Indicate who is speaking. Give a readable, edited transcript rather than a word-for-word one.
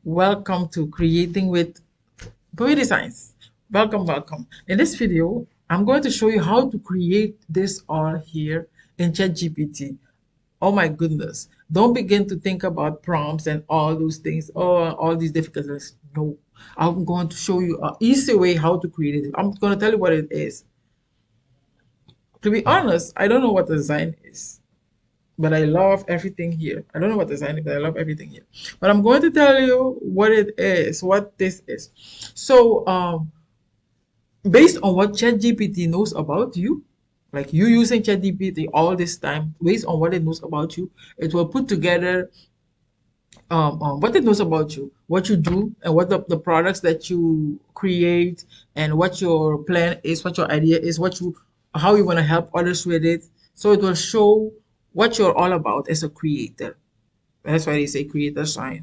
Speaker 1: Welcome to Creating with Beauty Science. Welcome. In this video, I'm going to show you how to create this all here in ChatGPT. Oh my goodness. Don't begin to think about prompts and all those things, or all these difficulties. No. I'm going to show you an easy way how to create it. I'm going to tell you what it is. To be honest, I don't know what design is, but I love everything here. I don't know what design is, but I love everything here. But I'm going to tell you what it is, what this is. So, based on what ChatGPT knows about you, like you using ChatGPT all this time, based on what it knows about you, it will put together what it knows about you, what you do, and what the products that you create, and what your plan is, what your idea is, how you want to help others with it. So it will show what you're all about as a creator. That's why they say creator science.